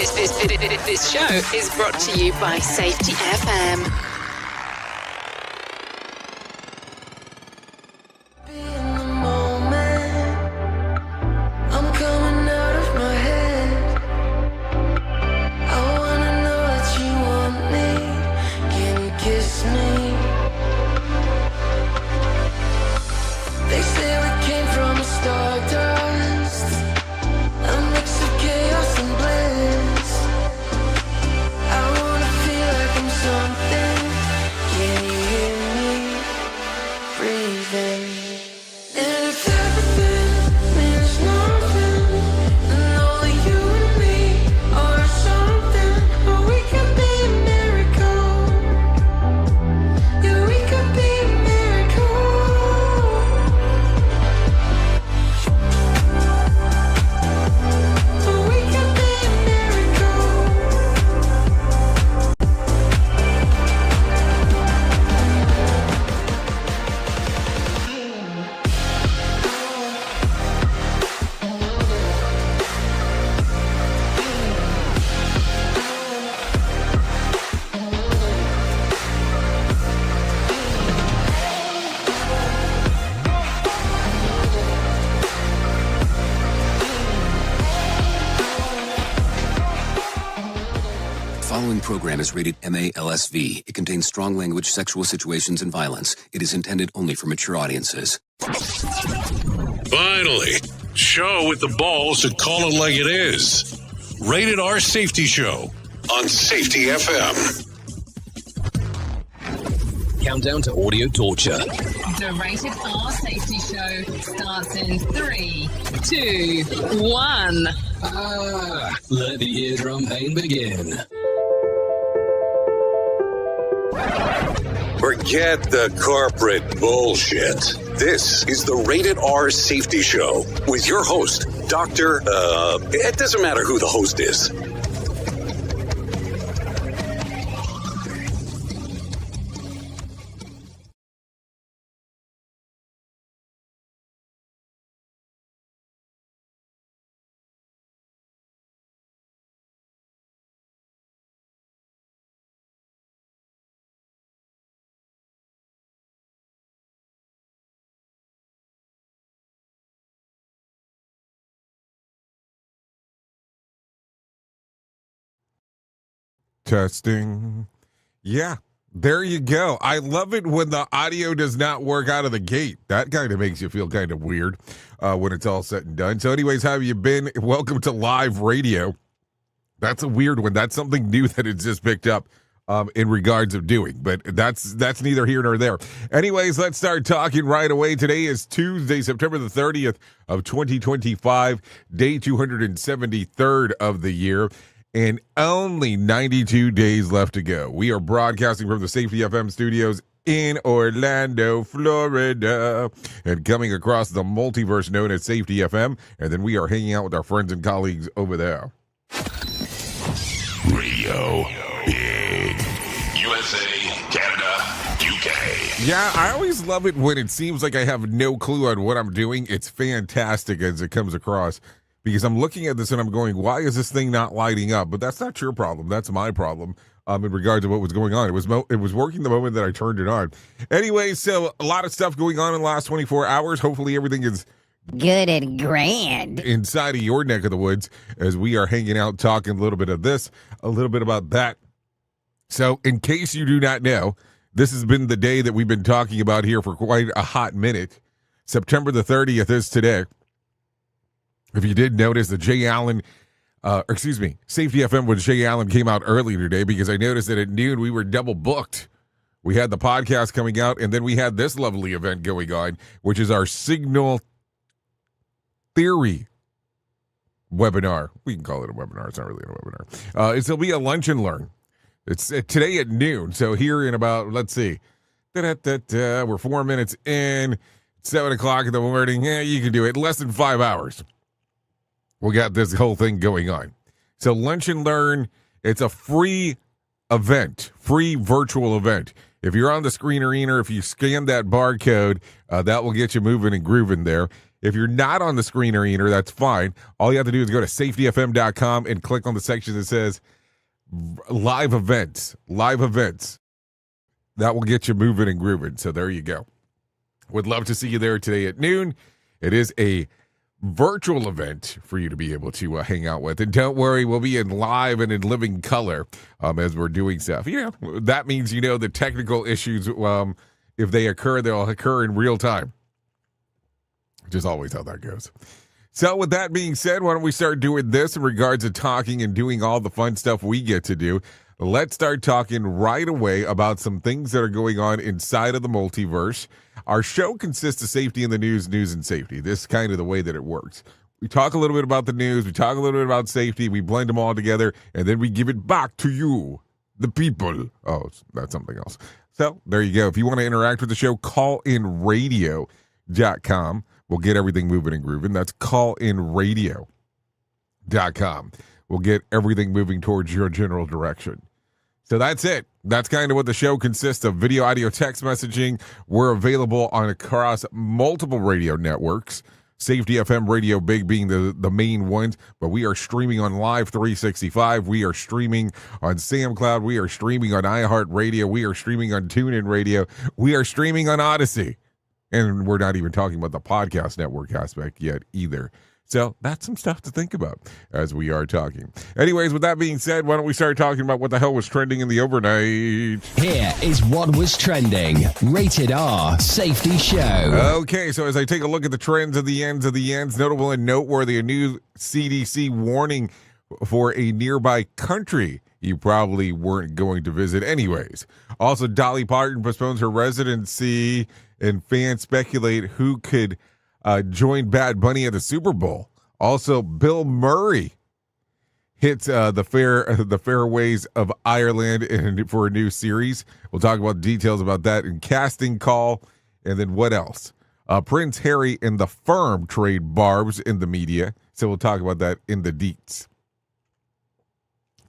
This show is brought to you by Safety FM. Program is rated MA-LSV. It contains strong language, sexual situations, and violence. It is intended only for mature audiences. Finally, show with the balls to call it like it is. Rated R Safety Show on Safety FM. Countdown to audio torture. The Rated R Safety Show starts in 3, 2, 1. Let the eardrum pain begin. Forget the corporate bullshit. This is the Rated R Safety Show with your host, Dr. It doesn't matter who the host is. Testing. Yeah, there you go. I love it when the audio does not work out of the gate. That kind of makes you feel kind of weird when it's all said and done. So anyways, how have you been? Welcome to live radio. That's a weird one. That's something new that it's just picked up in regards of doing. But that's neither here nor there. Anyways, let's start talking right away. Today is Tuesday, September the 30th of 2025, day 273rd of the year. And only 92 days left to go. We are broadcasting from the Safety FM studios in Orlando, Florida, and coming across the multiverse known as Safety FM. And then we are hanging out with our friends and colleagues over there. Radio in USA, Canada, UK. Yeah, I always love it when it seems like I have no clue on what I'm doing. It's fantastic as it comes across. Because I'm looking at this and I'm going, why is this thing not lighting up? But that's not your problem. That's my problem in regards to what was going on. It was working the moment that I turned it on. Anyway, so a lot of stuff going on in the last 24 hours. Hopefully everything is good and grand inside of your neck of the woods as we are hanging out talking a little bit of this, a little bit about that. So in case you do not know, this has been the day that we've been talking about here for quite a hot minute. September the 30th is today. If you did notice that Safety FM with Jay Allen came out early today because I noticed that at noon we were double booked. We had the podcast coming out and then we had this lovely event going on, which is our Signal Theory webinar. We can call it a webinar. It's not really a webinar. It'll be a lunch and learn. It's today at noon. So here in about, let's see, we're 4 minutes in, 7 o'clock in the morning. Yeah, you can do it. Less than 5 hours. We got this whole thing going on. So Lunch and Learn, it's a free event, free virtual event. If you're on the screen arena, if you scan that barcode, that will get you moving and grooving there. If you're not on the screen reader, that's fine. All you have to do is go to safetyfm.com and click on the section that says live events. Live events. That will get you moving and grooving. So there you go. Would love to see you there today at noon. It is a virtual event for you to be able to hang out with. And don't worry, we'll be in live and in living color as we're doing stuff. That means, the technical issues, if they occur, they'll occur in real time. Which is always how that goes. So with that being said, why don't we start doing this in regards to talking and doing all the fun stuff we get to do. Let's start talking right away about some things that are going on inside of the multiverse. Our show consists of safety in the news and safety. This is kind of the way that it works. We talk a little bit about the news, we talk a little bit about safety, we blend them all together, and then we give it back to you, the people. Oh, that's something else. So there you go. If you want to interact with the show, callinradio.com. We'll get everything moving and grooving. That's callinradio.com. We'll get everything moving towards your general direction. So that's it. That's kind of what the show consists of. Video, audio, text messaging. We're available across multiple radio networks. Safety FM Radio Big being the main ones. But we are streaming on Live 365. We are streaming on SamCloud. We are streaming on iHeartRadio. We are streaming on TuneIn Radio. We are streaming on Odyssey. And we're not even talking about the podcast network aspect yet either. So that's some stuff to think about as we are talking. Anyways, with that being said, why don't we start talking about what the hell was trending in the overnight? Here is what was trending. Rated R Safety Show. Okay, so as I take a look at the trends of the ends, notable and noteworthy, a new CDC warning for a nearby country you probably weren't going to visit anyways. Also, Dolly Parton postpones her residency, and fans speculate who could join Bad Bunny at the Super Bowl. Also, Bill Murray hits the fairways of Ireland for a new series. We'll talk about details about that and casting call. And then what else? Prince Harry and the Firm trade barbs in the media. So we'll talk about that in the deets.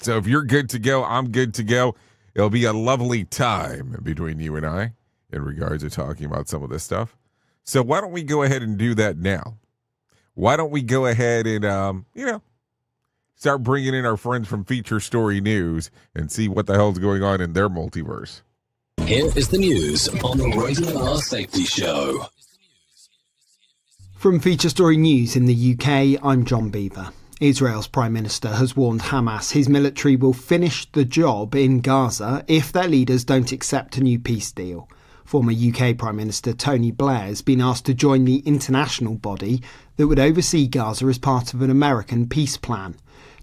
So if you're good to go, I'm good to go. It'll be a lovely time between you and I in regards to talking about some of this stuff. So why don't we go ahead and do that now? Why don't we go ahead and, start bringing in our friends from Feature Story News and see what the hell's going on in their multiverse. Here is the news on the Rated R Safety Show. From Feature Story News in the UK, I'm John Beaver. Israel's Prime Minister has warned Hamas his military will finish the job in Gaza if their leaders don't accept a new peace deal. Former UK Prime Minister Tony Blair has been asked to join the international body that would oversee Gaza as part of an American peace plan.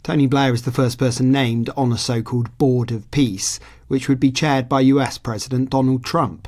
Tony Blair is the first person named on a so-called Board of Peace, which would be chaired by US President Donald Trump.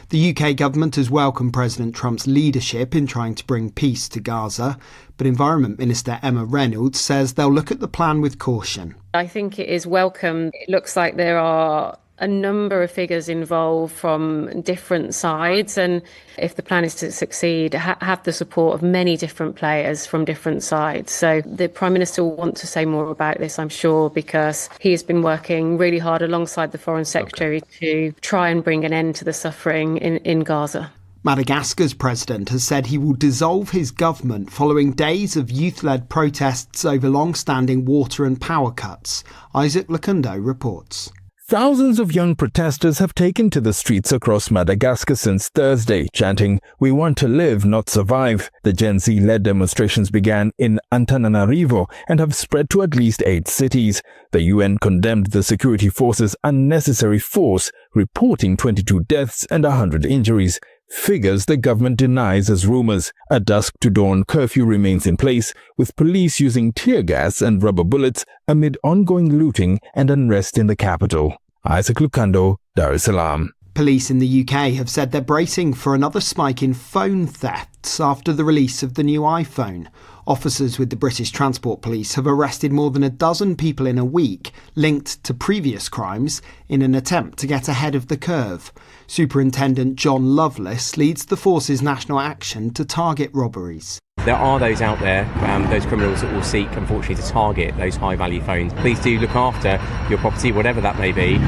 The UK government has welcomed President Trump's leadership in trying to bring peace to Gaza, but Environment Minister Emma Reynolds says they'll look at the plan with caution. I think it is welcome. It looks like there are a number of figures involved from different sides, and if the plan is to succeed, have the support of many different players from different sides. So the Prime Minister will want to say more about this, I'm sure, because he has been working really hard alongside the Foreign Secretary to try and bring an end to the suffering in Gaza. Madagascar's president has said he will dissolve his government following days of youth-led protests over long-standing water and power cuts. Isaac Lakundo reports. Thousands of young protesters have taken to the streets across Madagascar since Thursday, chanting, "We want to live, not survive." The Gen Z-led demonstrations began in Antananarivo and have spread to at least 8 cities. The UN condemned the security forces' unnecessary force, reporting 22 deaths and 100 injuries. Figures the government denies as rumors. A dusk-to-dawn curfew remains in place, with police using tear gas and rubber bullets amid ongoing looting and unrest in the capital. Isaac Lukando, Dar es Salaam. Police in the UK have said they're bracing for another spike in phone thefts after the release of the new iPhone. Officers with the British Transport Police have arrested more than a dozen people in a week linked to previous crimes in an attempt to get ahead of the curve. Superintendent John Lovelace leads the force's national action to target robberies. There are those out there, those criminals that will seek, unfortunately, to target those high-value phones. Please do look after your property, whatever that may be.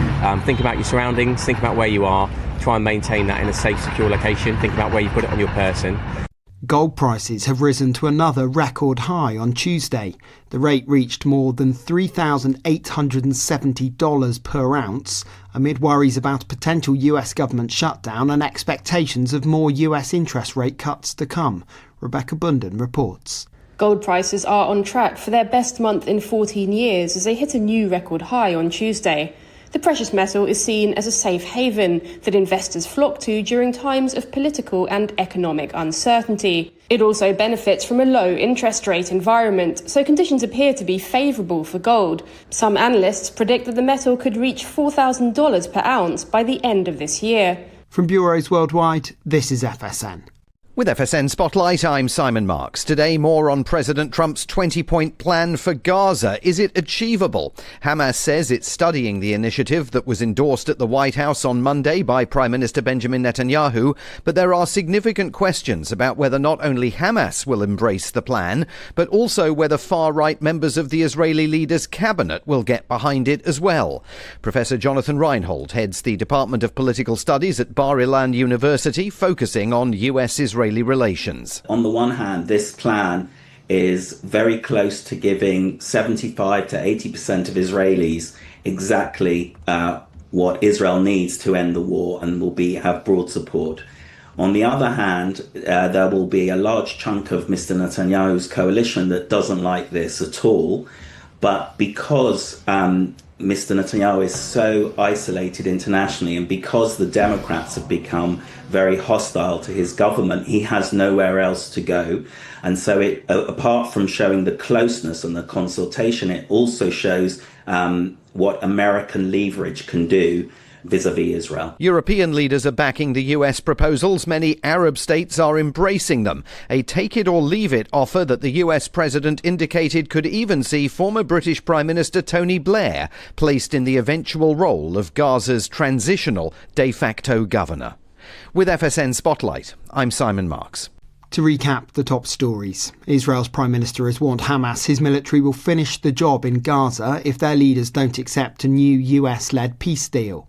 Think about your surroundings, think about where you are. Try and maintain that in a safe, secure location. Think about where you put it on your person. Gold prices have risen to another record high on Tuesday. The rate reached more than $3,870 per ounce amid worries about a potential US government shutdown and expectations of more US interest rate cuts to come. Rebecca Bunden reports. Gold prices are on track for their best month in 14 years as they hit a new record high on Tuesday. The precious metal is seen as a safe haven that investors flock to during times of political and economic uncertainty. It also benefits from a low interest rate environment, so conditions appear to be favourable for gold. Some analysts predict that the metal could reach $4,000 per ounce by the end of this year. From bureaus worldwide, this is FSN. With FSN Spotlight, I'm Simon Marks. Today, more on President Trump's 20-point plan for Gaza. Is it achievable? Hamas says it's studying the initiative that was endorsed at the White House on Monday by Prime Minister Benjamin Netanyahu, but there are significant questions about whether not only Hamas will embrace the plan, but also whether far-right members of the Israeli leader's cabinet will get behind it as well. Professor Jonathan Reinhold heads the Department of Political Studies at Bar-Ilan University, focusing on US-Israeli relations. On the one hand, this plan is very close to giving 75 to 80% of Israelis exactly what Israel needs to end the war and will have broad support. On the other hand, there will be a large chunk of Mr. Netanyahu's coalition that doesn't like this at all. But because Mr. Netanyahu is so isolated internationally, and because the Democrats have become very hostile to his government, he has nowhere else to go. And so apart from showing the closeness and the consultation, it also shows what American leverage can do vis-à-vis Israel. European leaders are backing the US proposals. Many Arab states are embracing them. A take-it-or-leave-it offer that the US president indicated could even see former British Prime Minister Tony Blair placed in the eventual role of Gaza's transitional de facto governor. With FSN Spotlight, I'm Simon Marks. To recap the top stories, Israel's Prime Minister has warned Hamas his military will finish the job in Gaza if their leaders don't accept a new US-led peace deal.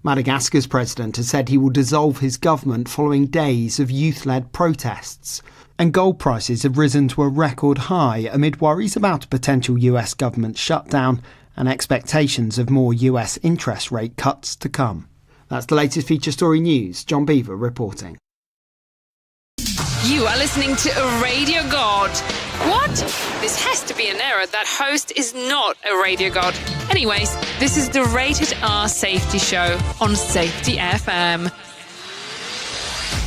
Madagascar's president has said he will dissolve his government following days of youth-led protests. And gold prices have risen to a record high amid worries about a potential US government shutdown and expectations of more US interest rate cuts to come. That's the latest feature story news. John Beaver reporting. You are listening to a radio god. What? This has to be an error. That host is not a radio god. Anyways, this is the Rated R Safety Show on Safety FM.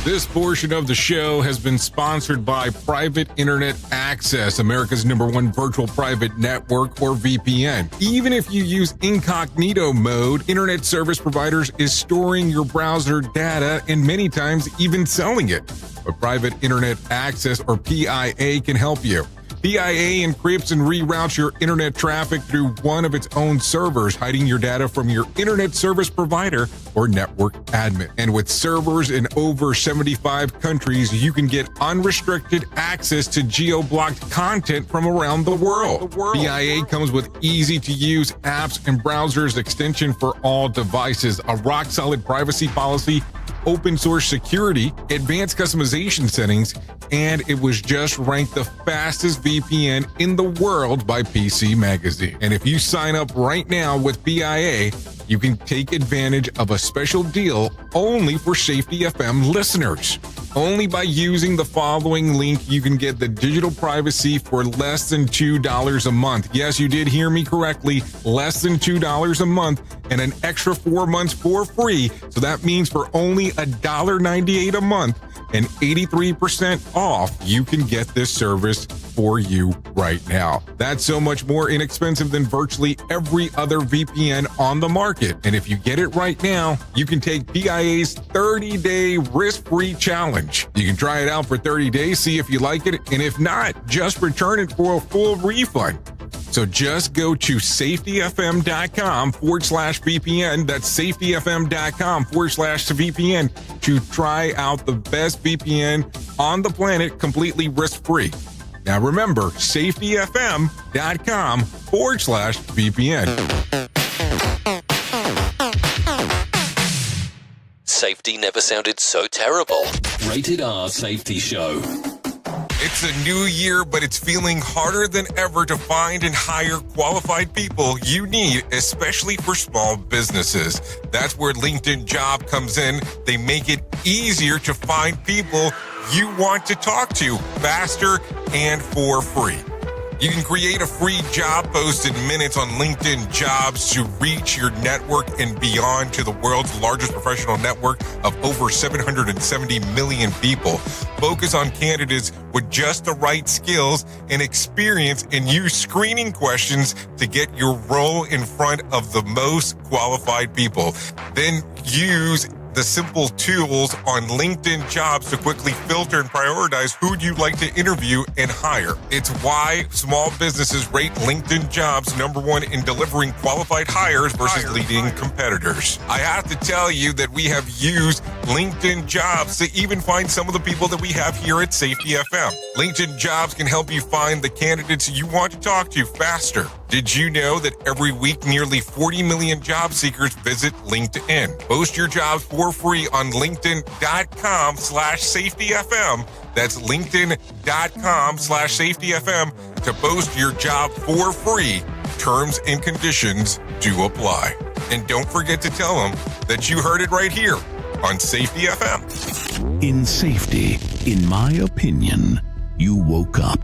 This portion of the show has been sponsored by Private Internet Access, America's #1 virtual private network, or VPN. Even if you use incognito mode, internet service providers is storing your browser data and many times even selling it. But Private Internet Access, or PIA, can help you. PIA encrypts and reroutes your internet traffic through one of its own servers, hiding your data from your internet service provider or network admin. And with servers in over 75 countries, you can get unrestricted access to geo-blocked content from around the world. PIA comes with easy-to-use apps and browsers extension for all devices, a rock-solid privacy policy, open source security, advanced customization settings, and it was just ranked the fastest VPN in the world by PC Magazine. And if you sign up right now with PIA, you can take advantage of a special deal only for Safety FM listeners. Only by using the following link, you can get the digital privacy for less than $2 a month. Yes, you did hear me correctly, less than $2 a month, and an extra 4 months for free. So that means for only $1.98 a month and 83% off, you can get this service for you right now. That's so much more inexpensive than virtually every other VPN on the market. And if you get it right now, you can take PIA's 30-day risk-free challenge. You can try it out for 30 days, see if you like it, and if not, just return it for a full refund. So just go to safetyfm.com/VPN. That's safetyfm.com/VPN to try out the best VPN on the planet completely risk-free. Now remember, safetyfm.com/VPN. Safety never sounded so terrible. Rated R Safety Show. It's a new year, but it's feeling harder than ever to find and hire qualified people you need, especially for small businesses. That's where LinkedIn Job comes in. They make it easier to find people you want to talk to faster and for free. You can create a free job post in minutes on LinkedIn Jobs to reach your network and beyond to the world's largest professional network of over 770 million people. Focus on candidates with just the right skills and experience and use screening questions to get your role in front of the most qualified people. Then use the simple tools on LinkedIn Jobs to quickly filter and prioritize who you'd like to interview and hire. It's why small businesses rate LinkedIn Jobs #1 in delivering qualified hires versus leading competitors. I have to tell you that we have used LinkedIn Jobs to even find some of the people that we have here at Safety FM. LinkedIn Jobs can help you find the candidates you want to talk to faster. Did you know that every week nearly 40 million job seekers visit LinkedIn? Post your jobs for free on linkedin.com/safetyfm. That's linkedin.com/safetyfm to post your job for free. Terms and conditions do apply. And don't forget to tell them that you heard it right here on Safety FM. In safety, in my opinion, you woke up.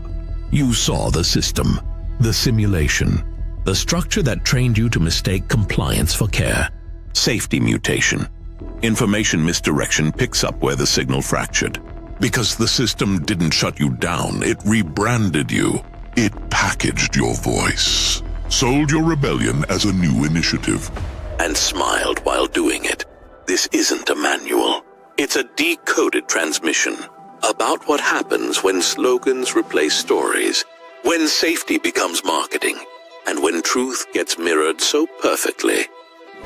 You saw the system, the simulation, the structure that trained you to mistake compliance for care. Safety mutation. Information misdirection picks up where the signal fractured. Because the system didn't shut you down, it rebranded you. It packaged your voice, sold your rebellion as a new initiative, and smiled while doing it. This isn't a manual. It's a decoded transmission about what happens when slogans replace stories, when safety becomes marketing, and when truth gets mirrored so perfectly,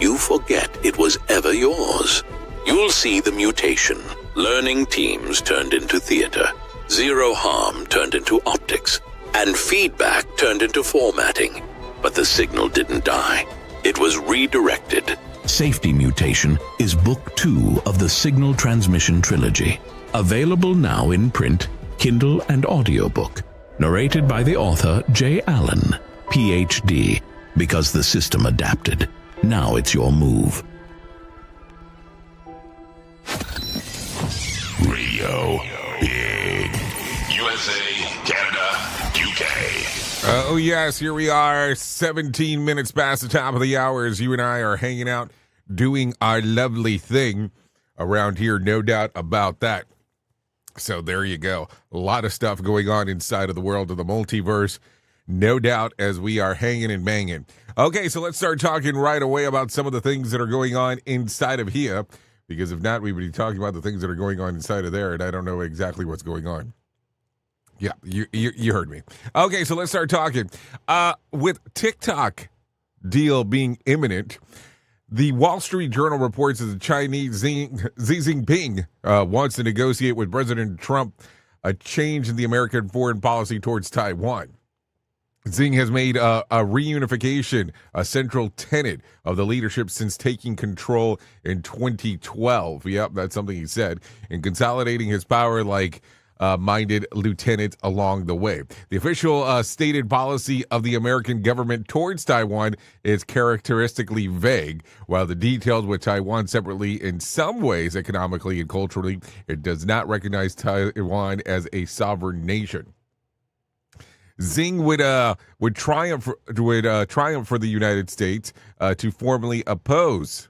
you forget it was ever yours. You'll see the mutation. Learning teams turned into theater, zero harm turned into optics, and feedback turned into formatting. But the signal didn't die. It was redirected. Safety Mutation is Book 2 of the Signal Transmission Trilogy. Available now in print, Kindle, and audiobook. Narrated by the author J. Allen, Ph.D. Because the system adapted. Now it's your move. Radio Big. USA, Canada, UK. Oh, yes, here we are, 17 minutes past the top of the hour as you and I are hanging out, doing our lovely thing around here, no doubt about that. So there you go. A lot of stuff going on inside of the world of the multiverse, no doubt, as we are hanging and banging. Okay, so let's start talking right away about some of the things that are going on inside of here, because if not, we would be talking about the things that are going on inside of there, and I don't know exactly what's going on. Yeah, you heard me. Okay, so let's start talking. With TikTok deal being imminent, the Wall Street Journal reports that the Chinese Xi Jinping wants to negotiate with President Trump a change in the American foreign policy towards Taiwan. Xi has made a reunification a central tenet of the leadership since taking control in 2012. Yep, that's something he said. And consolidating his power like minded lieutenants along the way. The official stated policy of the American government towards Taiwan is characteristically vague. While the details with Taiwan separately in some ways, economically and culturally, it does not recognize Taiwan as a sovereign nation. Xi would triumph for the United States to formally oppose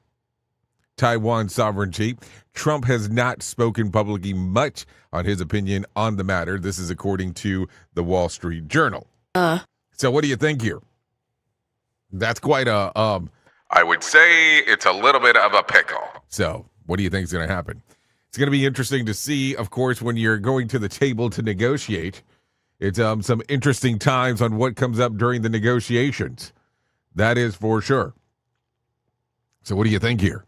Taiwan sovereignty. Trump has not spoken publicly much on his opinion on the matter. This is according to the Wall Street Journal. So what do you think here? That's quite a, I would say it's a little bit of a pickle. So what do you think is going to happen? It's going to be interesting to see, of course, when you're going to the table to negotiate. It's some interesting times on what comes up during the negotiations. That is for sure. So what do you think here?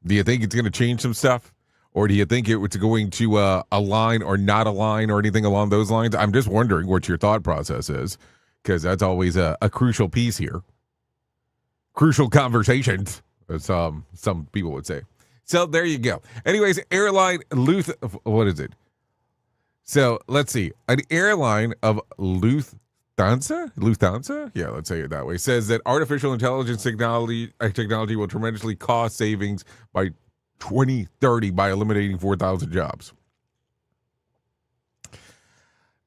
Do you think it's going to change some stuff? Or do you think it's going to align or not align or anything along those lines? I'm just wondering what your thought process is, because that's always a crucial piece here. Crucial conversations, as some people would say. So there you go. Anyways, airline what is it? So let's see. An airline of Lufthansa? Yeah, let's say it that way, says that artificial intelligence technology will tremendously cost savings by 2030 by eliminating 4,000 jobs.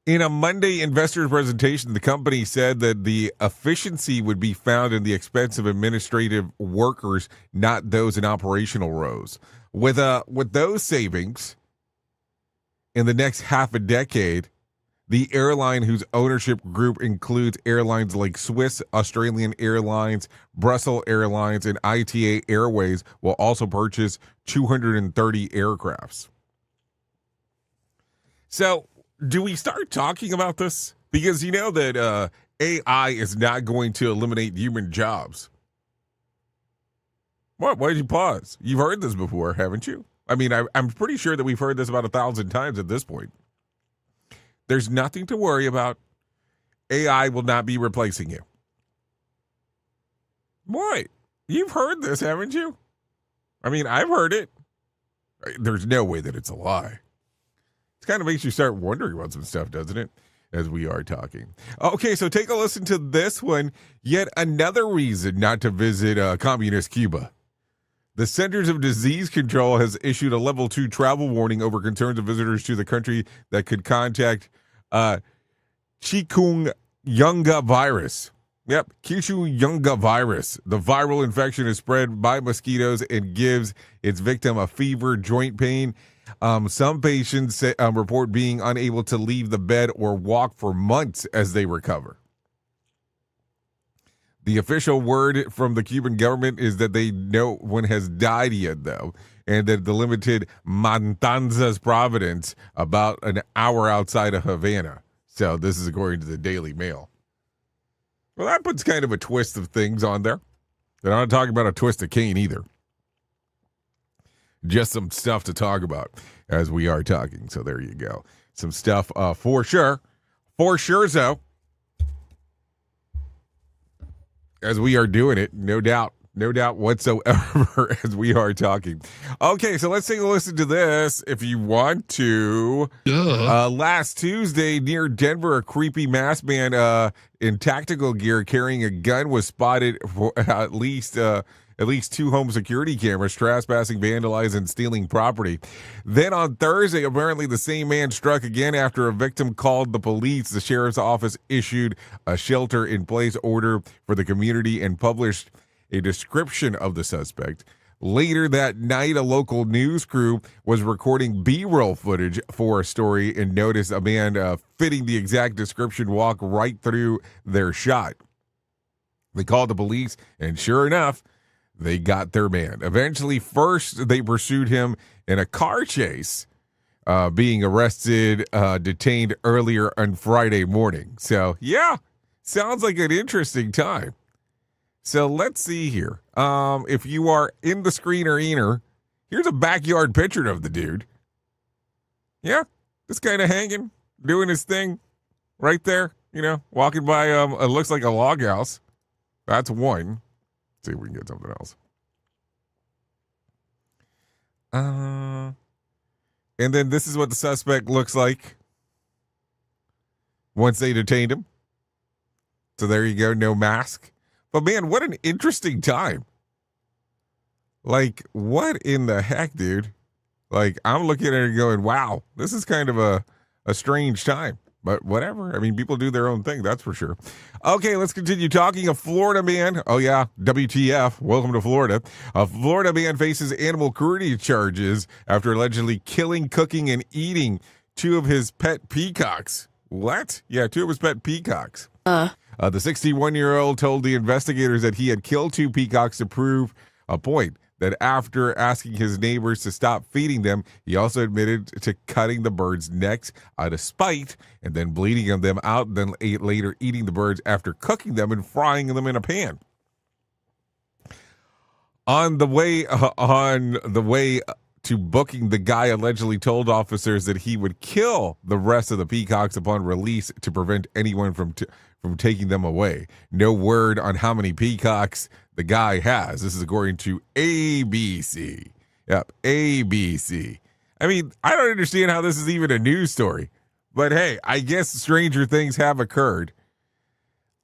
In a Monday investors presentation, the company said that the efficiency would be found in the expense of administrative workers, not those in operational roles. With those savings in the next half a decade, the airline, whose ownership group includes airlines like Swiss, Australian Airlines, Brussels Airlines, and ITA Airways, will also purchase 230 aircrafts. So, do we start talking about this? Because you know that AI is not going to eliminate human jobs. What? Why did you pause? You've heard this before, haven't you? I mean, I'm pretty sure that we've heard this about 1,000 times at this point. There's nothing to worry about. AI will not be replacing you. What? You've heard this, haven't you? I mean, I've heard it. There's no way that it's a lie. It kind of makes you start wondering about some stuff, doesn't it? As we are talking. Okay, so take a listen to this one. Yet another reason not to visit communist Cuba. The Centers of Disease Control has issued a level 2 travel warning over concerns of visitors to the country that could contact chikungunya virus. Yep, chikungunya virus. The viral infection is spread by mosquitoes and gives its victim a fever, joint pain. Some patients report being unable to leave the bed or walk for months as they recover. The official word from the Cuban government is that they no one has died yet, though, and that the limited Matanzas province, about an hour outside of Havana. So this is according to the Daily Mail. Well, that puts kind of a twist of things on there. And I'm not talking about a twist of cane either. Just some stuff to talk about as we are talking. So there you go. Some stuff for sure. For sure, so. As we are doing it, no doubt whatsoever as we are talking. Okay, so let's take a listen to this if you want to. Last Tuesday near Denver, a creepy masked man in tactical gear carrying a gun was spotted for at least 2 home security cameras, trespassing, vandalizing, and stealing property. Then on Thursday, apparently the same man struck again after a victim called the police. The sheriff's office issued a shelter-in-place order for the community and published a description of the suspect. Later that night, a local news crew was recording B-roll footage for a story and noticed a man fitting the exact description walk right through their shot. They called the police, and sure enough, they got their man. Eventually, first, they pursued him in a car chase, being arrested, detained earlier on Friday morning. So, yeah, sounds like an interesting time. So, let's see here. If you are in the screener, here's a backyard picture of the dude. Yeah, just kind of hanging, doing his thing right there, walking by, it looks like a log house. That's one. See if we can get something else. And then this is what the suspect looks like once they detained him. So there you go, no mask. But man, what an interesting time. Like, what in the heck, dude? Like, I'm looking at it and going, wow, this is kind of a strange time. But whatever. I mean, people do their own thing, that's for sure. Okay, let's continue talking. A Florida man. Oh, yeah. WTF. Welcome to Florida. A Florida man faces animal cruelty charges after allegedly killing, cooking, and eating 2 of his pet peacocks. What? Yeah, 2 of his pet peacocks. The 61-year-old told the investigators that he had killed 2 peacocks to prove a point. That after asking his neighbors to stop feeding them, he also admitted to cutting the birds' necks out of spite and then bleeding them out, then later eating the birds after cooking them and frying them in a pan. On the way to booking, the guy allegedly told officers that he would kill the rest of the peacocks upon release to prevent anyone from taking them away. No word on how many peacocks the guy has. This is according to ABC. Yep, ABC. I mean, I don't understand how this is even a news story. But hey, I guess stranger things have occurred.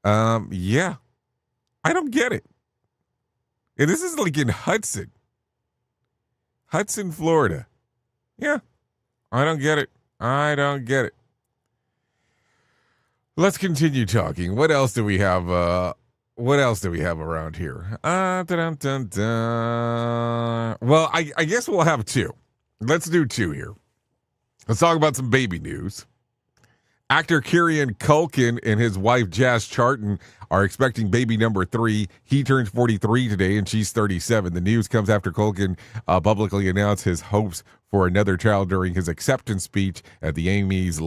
Yeah. I don't get it. And this is like in Hudson, Florida. Yeah. I don't get it. Let's continue talking. What else do we have? Around here? Well, I guess we'll have two. Let's do two here. Let's talk about some baby news. Actor Kieran Culkin and his wife Jazz Charlton are expecting baby number 3. He turns 43 today and she's 37. The news comes after Culkin publicly announced his hopes for another child during his acceptance speech at the Emmys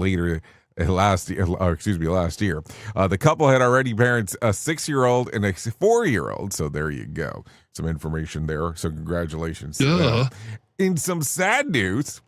last year. The couple had already parents a 6-year-old and a 4-year-old. So there you go. Some information there. So congratulations. In some sad news,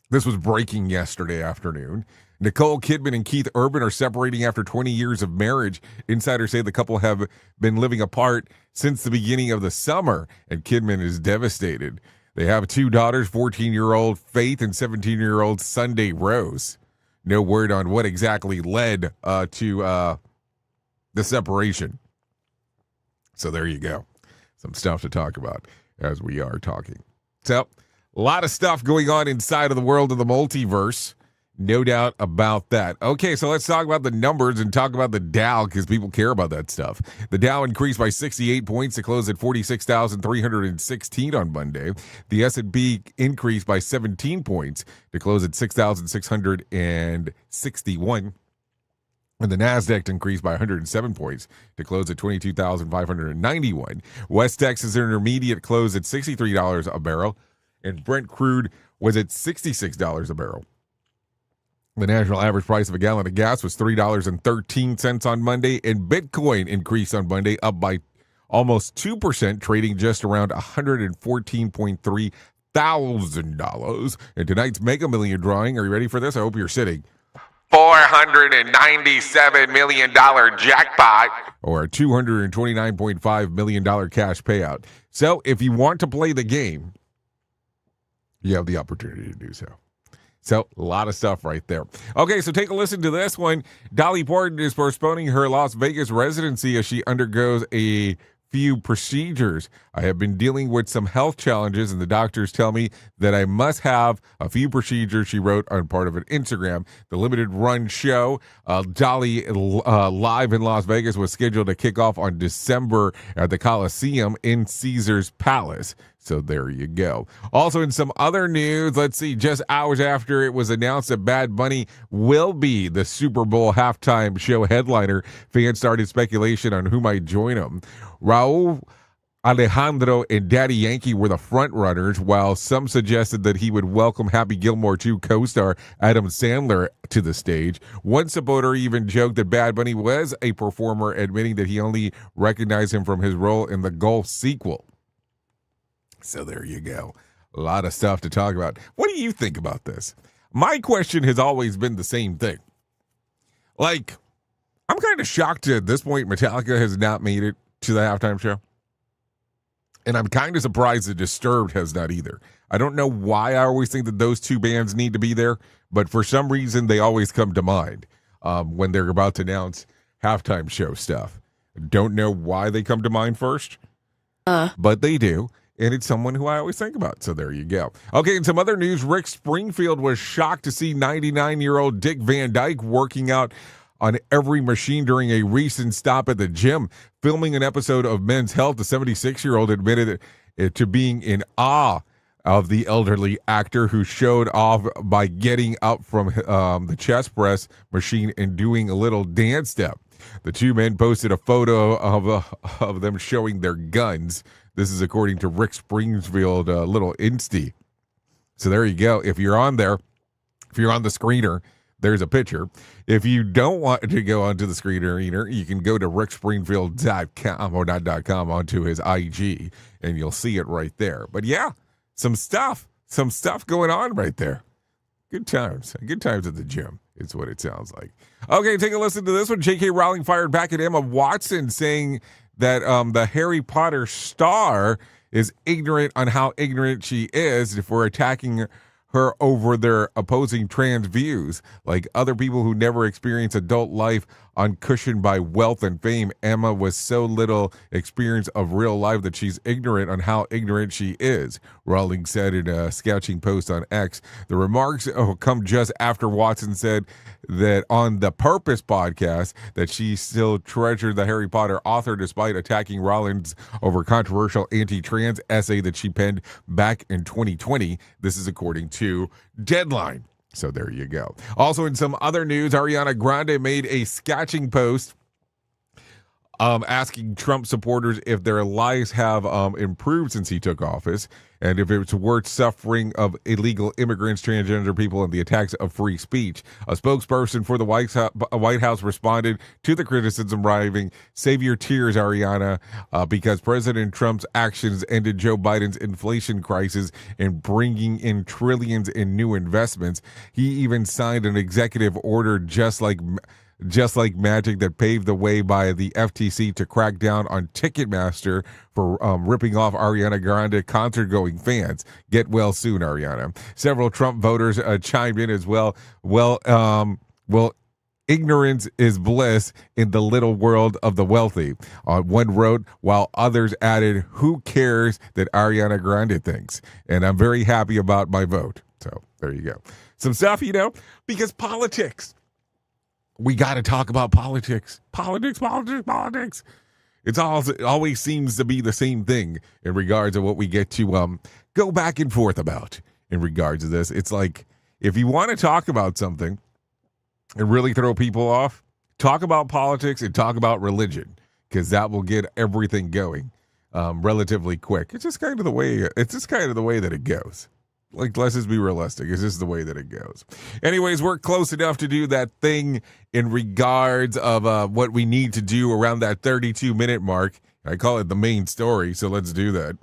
this was breaking yesterday afternoon. Nicole Kidman and Keith Urban are separating after 20 years of marriage. Insiders say the couple have been living apart since the beginning of the summer, and Kidman is devastated. They have 2 daughters, 14-year-old Faith and 17-year-old Sunday Rose. No word on what exactly led to the separation. So there you go. Some stuff to talk about as we are talking. So, a lot of stuff going on inside of the world of the multiverse. No doubt about that. Okay, so let's talk about the numbers and talk about the Dow because people care about that stuff. The Dow increased by 68 points to close at 46,316 on Monday. The S&P increased by 17 points to close at 6,661. And the NASDAQ increased by 107 points to close at 22,591. West Texas Intermediate closed at $63 a barrel, and Brent crude was at $66 a barrel. The national average price of a gallon of gas was $3.13 on Monday, and Bitcoin increased on Monday, up by almost 2%, trading just around $114.3 thousand. And tonight's Mega Million drawing, are you ready for this? I hope you're sitting. $497 million jackpot, or a $229.5 million cash payout. So if you want to play the game, you have the opportunity to do so. So, a lot of stuff right there. Okay, so take a listen to this one. Dolly Parton is postponing her Las Vegas residency as she undergoes a few procedures. I have been dealing with some health challenges, and the doctors tell me that I must have a few procedures, she wrote on part of an Instagram. The limited run show, Dolly Live in Las Vegas, was scheduled to kick off on December at the Coliseum in Caesar's Palace. So there you go. Also, in some other news, let's see, just hours after it was announced that Bad Bunny will be the Super Bowl halftime show headliner, fans started speculation on who might join him. Raul Alejandro and Daddy Yankee were the front runners, while some suggested that he would welcome Happy Gilmore 2 co-star Adam Sandler to the stage. One supporter even joked that Bad Bunny was a performer, admitting that he only recognized him from his role in the Golf sequel. So there you go. A lot of stuff to talk about. What do you think about this? My question has always been the same thing. Like, I'm kind of shocked at this point Metallica has not made it to the halftime show. And I'm kind of surprised that Disturbed has not either. I don't know why I always think that those two bands need to be there, but for some reason they always come to mind when they're about to announce halftime show stuff. Don't know why they come to mind first, but they do. And it's someone who I always think about. So there you go. Okay, in some other news, Rick Springfield was shocked to see 99-year-old Dick Van Dyke working out on every machine during a recent stop at the gym. Filming an episode of Men's Health, the 76-year-old admitted to being in awe of the elderly actor, who showed off by getting up from the chest press machine and doing a little dance step. The two men posted a photo of them showing their guns. This is according to Rick Springfield, little Insty. So there you go. If you're on there, if you're on the screener, there's a picture. If you don't want to go onto the screener, you can go to rickspringfield.com, or not .com, onto his IG, and you'll see it right there. But yeah, some stuff going on right there. Good times at the gym. It's what it sounds like. Okay, take a listen to this one. J.K. Rowling fired back at Emma Watson, saying that the Harry Potter star is ignorant on how ignorant she is for attacking her over their opposing trans views. Like other people who never experienced adult life uncushioned by wealth and fame, Emma was so little experience of real life that she's ignorant on how ignorant she is, Rowling said in a scathing post on X. The remarks come just after Watson said that on the Purpose podcast that she still treasured the Harry Potter author despite attacking Rowling over controversial anti-trans essay that she penned back in 2020. This is according to Deadline. So there you go. Also in some other news, Ariana Grande made a scathing post asking Trump supporters if their lives have improved since he took office and if it's worth suffering of illegal immigrants, transgender people, and the attacks of free speech. A spokesperson for the White House responded to the criticism, writing, "Save your tears, Ariana, because President Trump's actions ended Joe Biden's inflation crisis and bringing in trillions in new investments. He even signed an executive order just like magic that paved the way by the FTC to crack down on Ticketmaster for ripping off Ariana Grande concert-going fans. Get well soon, Ariana." Several Trump voters chimed in as well. Well, ignorance is bliss in the little world of the wealthy. One wrote, while others added, "Who cares that Ariana Grande thinks?" And I'm very happy about my vote. So there you go. Some stuff, because politics. We got to talk about politics. Politics. It always seems to be the same thing in regards to what we get to go back and forth about in regards to this. It's like, if you want to talk about something and really throw people off, talk about politics and talk about religion, because that will get everything going relatively quick. It's just kind of the way that it goes. Like, let's just be realistic. It's just the way that it goes. Anyways, we're close enough to do that thing in regards of what we need to do around that 32-minute mark. I call it the main story, so let's do that.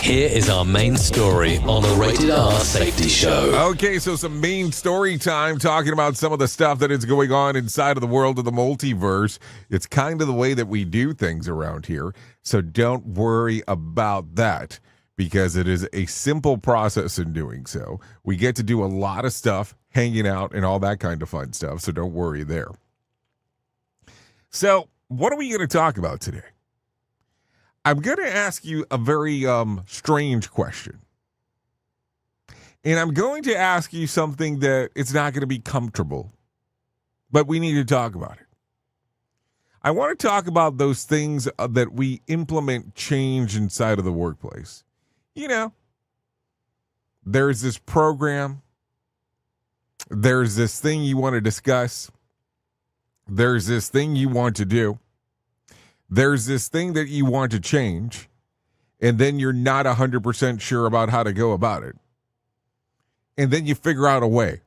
Here is our main story on the Rated R Safety Show. Okay, so some main story time, talking about some of the stuff that is going on inside of the world of the multiverse. It's kind of the way that we do things around here, so don't worry about that, because it is a simple process in doing so. We get to do a lot of stuff, hanging out and all that kind of fun stuff, so don't worry there. So, what are we going to talk about today? I'm going to ask you a very strange question. And I'm going to ask you something that it's not going to be comfortable, but we need to talk about it. I want to talk about those things that we implement change inside of the workplace. There's this program, there's this thing you want to discuss, there's this thing you want to do, there's this thing that you want to change, and then you're not 100% sure about how to go about it. And then you figure out a way.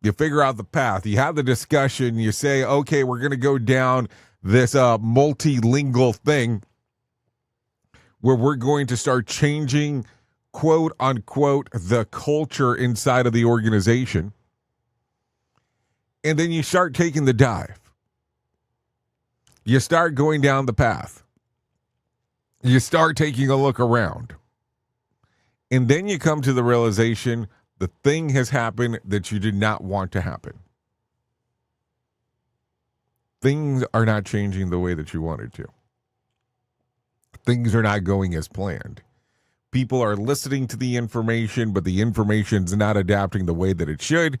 You figure out the path. You have the discussion. You say, okay, we're going to go down this multilingual thing where we're going to start changing, quote unquote, the culture inside of the organization. And then you start taking the dive. You start going down the path. You start taking a look around. And then you come to the realization the thing has happened that you did not want to happen. Things are not changing the way that you wanted to. Things are not going as planned. People are listening to the information, but the information's not adapting the way that it should.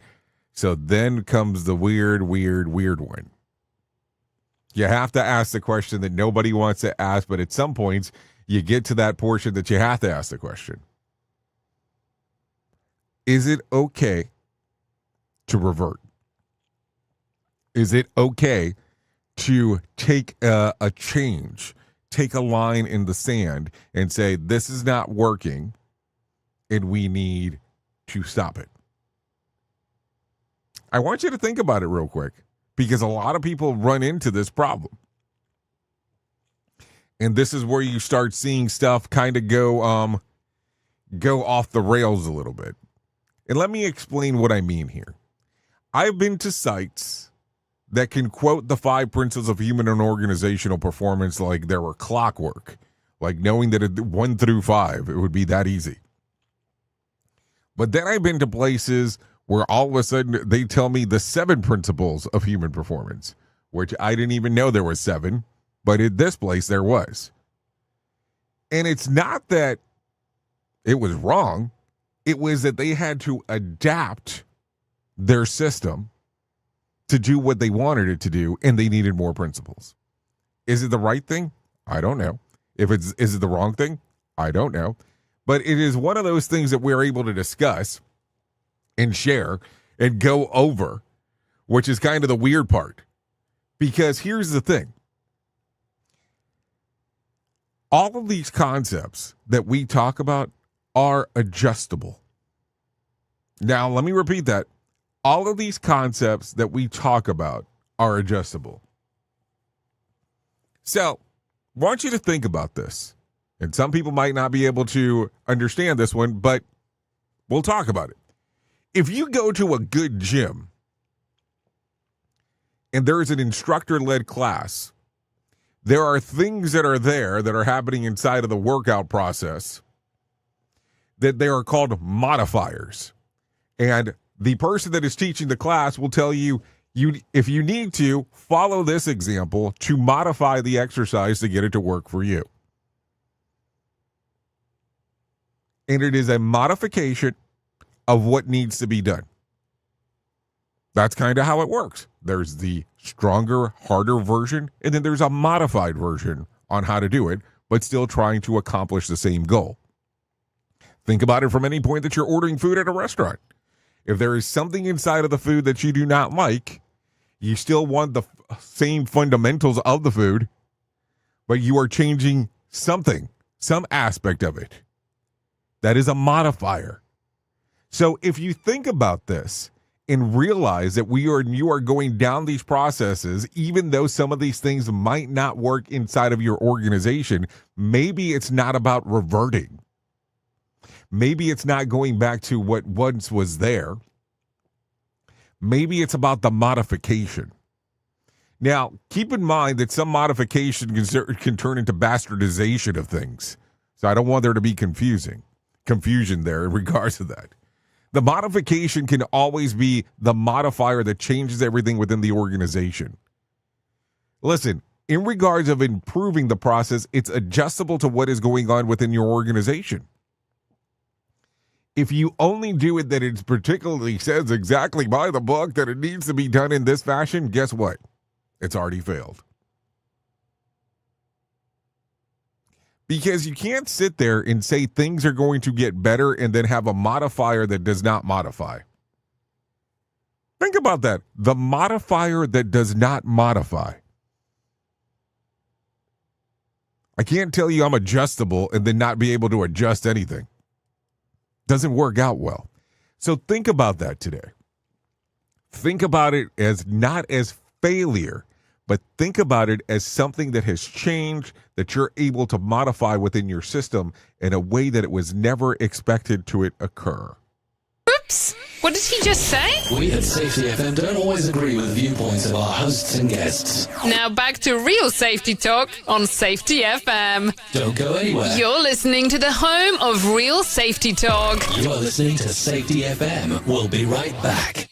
So then comes the weird one. You have to ask the question that nobody wants to ask, but at some points, you get to that portion that you have to ask the question. Is it okay to revert? Is it okay to take a change? Take a line in the sand and say, this is not working and we need to stop it. I want you to think about it real quick, because a lot of people run into this problem. And this is where you start seeing stuff kind of go off the rails a little bit. And let me explain what I mean here. I've been to sites that can quote the 5 principles of human and organizational performance like they were clockwork, like knowing that 1 through 5, it would be that easy. But then I've been to places where all of a sudden they tell me the 7 principles of human performance, which I didn't even know there was 7, but at this place there was. And it's not that it was wrong. It was that they had to adapt their system to do what they wanted it to do, and they needed more principles. Is it the right thing? I don't know. Is it the wrong thing? I don't know. But it is one of those things that we're able to discuss and share and go over, which is kind of the weird part. Because here's the thing. All of these concepts that we talk about are adjustable. Now, let me repeat that. All of these concepts that we talk about are adjustable. So, I want you to think about this. And some people might not be able to understand this one, but we'll talk about it. If you go to a good gym and there is an instructor-led class, there are things that are there that are happening inside of the workout process that they are called modifiers. And the person that is teaching the class will tell you, if you need to, follow this example to modify the exercise to get it to work for you. And it is a modification of what needs to be done. That's kind of how it works. There's the stronger, harder version, and then there's a modified version on how to do it, but still trying to accomplish the same goal. Think about it from any point that you're ordering food at a restaurant. If there is something inside of the food that you do not like, you still want the same fundamentals of the food, but you are changing something, some aspect of it. That is a modifier. So if you think about this and realize that you are going down these processes, even though some of these things might not work inside of your organization, maybe it's not about reverting. Maybe it's not going back to what once was there. Maybe it's about the modification. Now, keep in mind that some modification can turn into bastardization of things. So I don't want there to be confusion there in regards to that. The modification can always be the modifier that changes everything within the organization. Listen, in regards of improving the process, it's adjustable to what is going on within your organization. If you only do it that it particularly says exactly by the book that it needs to be done in this fashion, guess what? It's already failed. Because you can't sit there and say things are going to get better and then have a modifier that does not modify. Think about that. The modifier that does not modify. I can't tell you I'm adjustable and then not be able to adjust anything. Doesn't work out well. So think about that today. Think about it as not as failure, but think about it as something that has changed, that you're able to modify within your system in a way that it was never expected to occur. Oops! What did he just say? We at Safety FM don't always agree with the viewpoints of our hosts and guests. Now back to real safety talk on Safety FM. Don't go anywhere. You're listening to the home of real safety talk. You are listening to Safety FM. We'll be right back.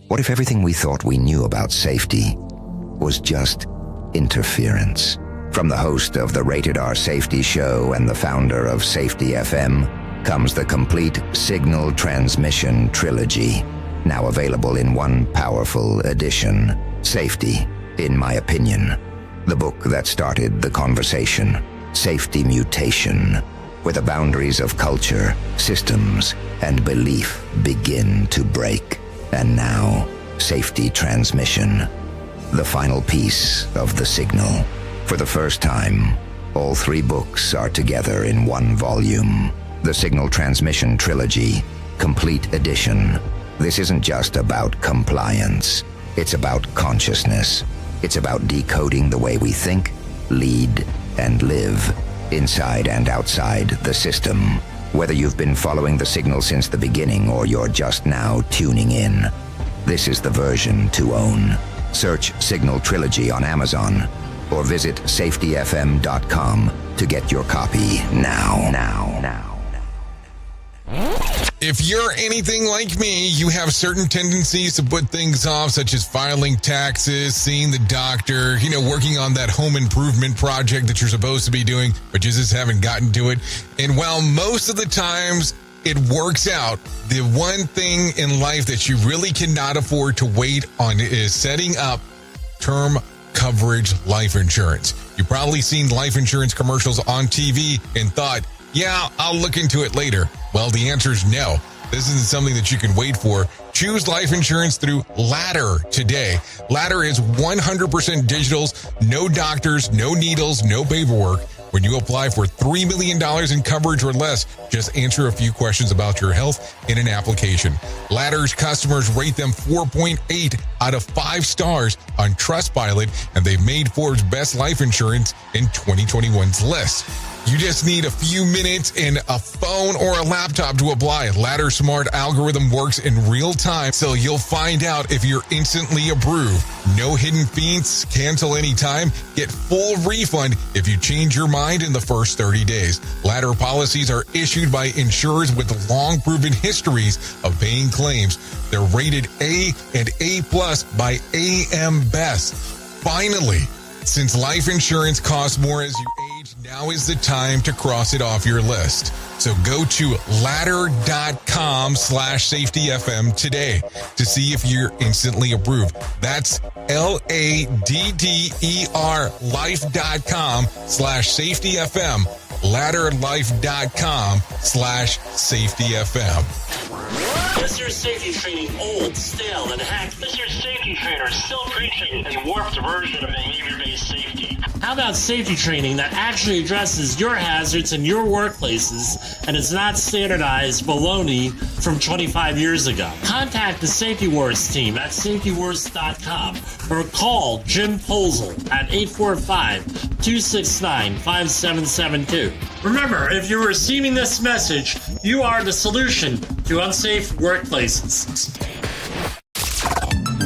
What if everything we thought we knew about safety was just interference? From the host of the Rated R Safety Show and the founder of Safety FM comes the complete signal transmission trilogy, now available in one powerful edition. Safety, in my opinion. The book that started the conversation. Safety Mutation, where the boundaries of culture, systems, and belief begin to break. And now, Safety Transmission, the final piece of the signal. For the first time, all 3 books are together in one volume. The Signal Transmission Trilogy, Complete Edition. This isn't just about compliance. It's about consciousness. It's about decoding the way we think, lead, and live, inside and outside the system. Whether you've been following the signal since the beginning or you're just now tuning in, this is the version to own. Search Signal Trilogy on Amazon or visit safetyfm.com to get your copy now. If you're anything like me, you have certain tendencies to put things off, such as filing taxes, seeing the doctor, working on that home improvement project that you're supposed to be doing, but you just haven't gotten to it. And while most of the times it works out, the one thing in life that you really cannot afford to wait on is setting up term coverage life insurance. You've probably seen life insurance commercials on TV and thought, yeah, I'll look into it later. Well, the answer is no. This isn't something that you can wait for. Choose life insurance through Ladder today. Ladder is 100% digitals, no doctors, no needles, no paperwork. When you apply for $3 million in coverage or less, just answer a few questions about your health in an application. Ladder's customers rate them 4.8 out of 5 stars on Trustpilot, and they've made Forbes' Best Life Insurance in 2021's list. You just need a few minutes and a phone or a laptop to apply. Ladder's smart algorithm works in real time, so you'll find out if you're instantly approved. No hidden fees, cancel anytime, get full refund if you change your mind in the first 30 days. Ladder policies are issued by insurers with long proven histories of paying claims. They're rated A and A+ by AM Best. Finally, since life insurance costs more as you age, now is the time to cross it off your list. So go to ladder.com/safetyfm today to see if you're instantly approved. That's LADDER life.com/safetyfm. ladderlife.com/safetyfm. Is your safety training old, stale, and hacked? Is your safety trainer still preaching a warped version of behavior-based safety? How about safety training that actually addresses your hazards in your workplaces and is not standardized baloney from 25 years ago? Contact the Safety Wars team at safetywars.com or call Jim Posel at 845-269-5772. Remember, if you're receiving this message, you are the solution to unsafe workplaces.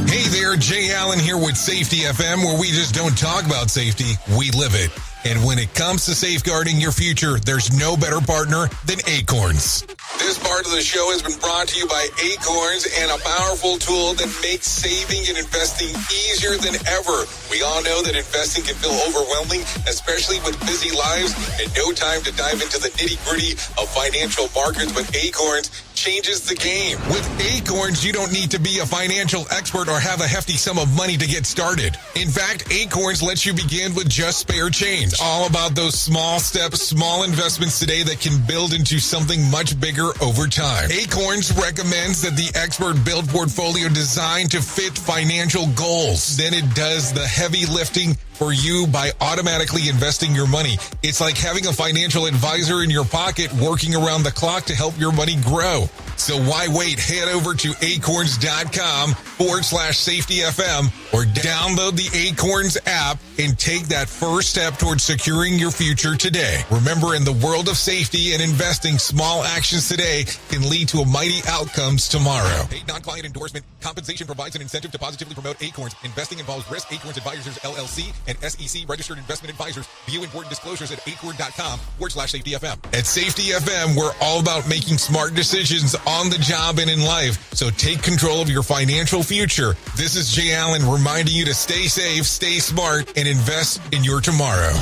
Hey there, Jay Allen here with Safety FM, where we just don't talk about safety, we live it. And when it comes to safeguarding your future, there's no better partner than Acorns. This part of the show has been brought to you by Acorns and a powerful tool that makes saving and investing easier than ever. We all know that investing can feel overwhelming, especially with busy lives and no time to dive into the nitty-gritty of financial markets, but Acorns changes the game. With Acorns, you don't need to be a financial expert or have a hefty sum of money to get started. In fact, Acorns lets you begin with just spare change. All about those small steps, small investments today that can build into something much bigger over time. Acorns recommends that the expert build portfolio designed to fit financial goals. Then it does the heavy lifting for you by automatically investing your money. It's like having a financial advisor in your pocket working around the clock to help your money grow. So why wait? Head over to acorns.com/safetyfm or download the Acorns app and take that first step towards securing your future today. Remember, in the world of safety and investing, small actions today can lead to mighty outcomes tomorrow. Paid non-client endorsement. Compensation provides an incentive to positively promote Acorns. Investing involves risk. Acorns Advisors, LLC, and SEC registered investment advisors. View important disclosures at acorn.com/safetyfm. At Safety FM, we're all about making smart decisions on the job and in life. So take control of your financial future. This is Jay Allen reminding you to stay safe, stay smart, and invest in your tomorrow.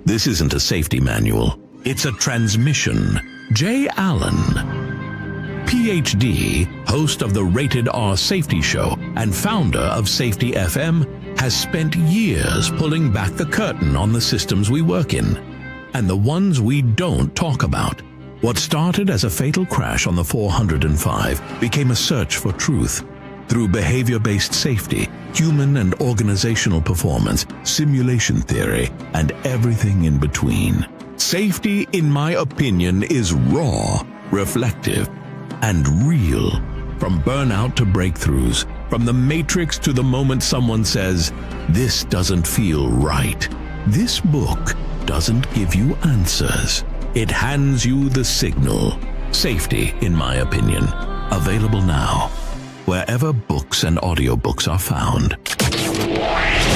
This isn't a safety manual. It's a transmission. Jay Allen, PhD, host of the Rated R Safety Show and founder of Safety FM, has spent years pulling back the curtain on the systems we work in and the ones we don't talk about. What started as a fatal crash on the 405 became a search for truth. Through behavior-based safety, human and organizational performance, simulation theory, and everything in between. Safety, in my opinion, is raw, reflective, and real. From burnout to breakthroughs, from the matrix to the moment someone says, "This doesn't feel right." This book doesn't give you answers. It hands you the signal. Safety, in my opinion. Available now, wherever books and audiobooks are found.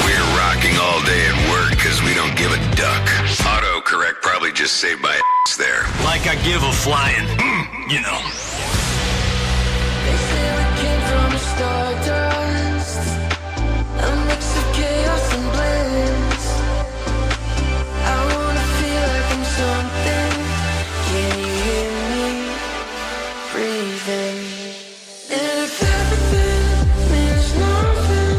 We're rocking all day at work because we don't give a duck. Autocorrect probably just saved my ass there. Like I give a flying, you know. They say we came from stardust, a mix of chaos and bliss. I wanna feel like I'm something. Can you hear me breathing? And if everything means nothing,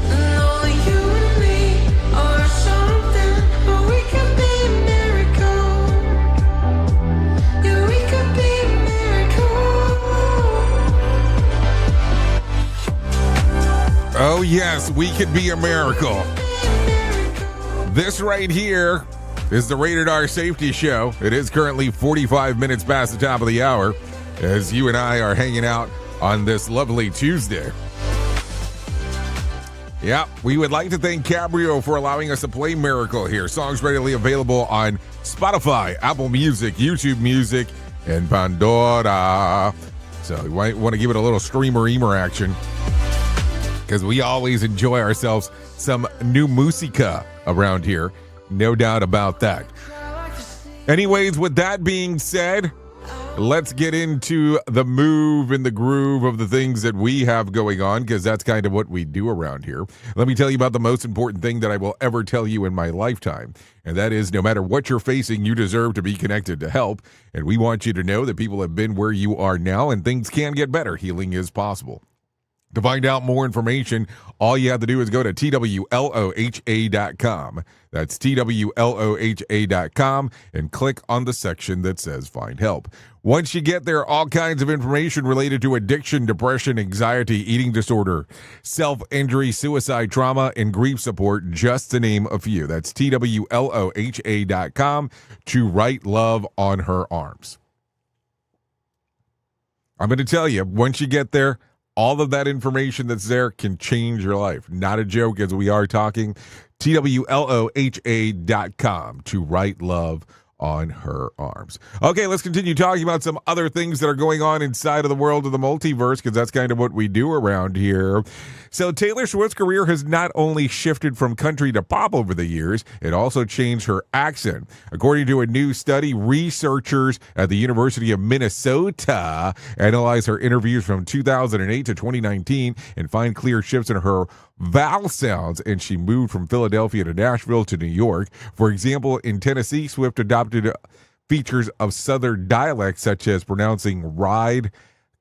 then only you and me are something. But we could be a miracle. Yeah, we could be a miracle. Oh, yes, we could be a miracle. This right here is the Rated R Safety Show. It is currently 45 minutes past the top of the hour as you and I are hanging out on this lovely Tuesday. Yeah, we would like to thank Kabrio for allowing us to play Miracle here. Songs readily available on Spotify, Apple Music, YouTube Music, and Pandora. So you might want to give it a little streamer-eamer action because we always enjoy ourselves some new musica around here. No doubt about that. Anyways, with that being said, let's get into the move and the groove of the things that we have going on, because that's kind of what we do around here. Let me tell you about the most important thing that I will ever tell you in my lifetime, and that is no matter what you're facing, you deserve to be connected to help, and we want you to know that people have been where you are now, and things can get better. Healing is possible. To find out more information, all you have to do is go to TWLOHA.com. That's TWLOHA.com and click on the section that says Find Help. Once you get there, all kinds of information related to addiction, depression, anxiety, eating disorder, self-injury, suicide, trauma, and grief support, just to name a few. That's TWLOHA.com to write love on her arms. I'm going to tell you, once you get there, all of that information that's there can change your life. Not a joke, as we are talking. TWLOHA.com to write love on her arms. Okay, let's continue talking about some other things that are going on inside of the world of the multiverse, because that's kind of what we do around here. So Taylor Swift's career has not only shifted from country to pop over the years, it also changed her accent. According to a new study, researchers at the University of Minnesota analyzed her interviews from 2008 to 2019 and find clear shifts in her vowel sounds, and she moved from Philadelphia to Nashville to New York. For example, in Tennessee, Swift adopted features of Southern dialects, such as pronouncing ride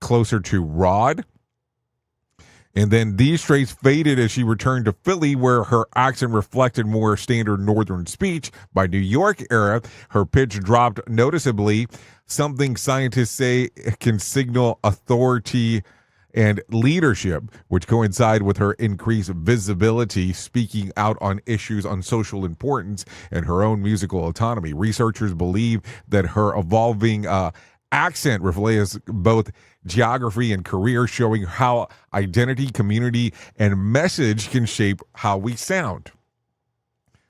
closer to rod. And then these traits faded as she returned to Philly, where her accent reflected more standard Northern speech. By New York era, her pitch dropped noticeably, something scientists say can signal authority and leadership, which coincide with her increased visibility, speaking out on issues on social importance, and her own musical autonomy. Researchers believe that her evolving accent reflects both geography and career, showing how identity, community, and message can shape how we sound.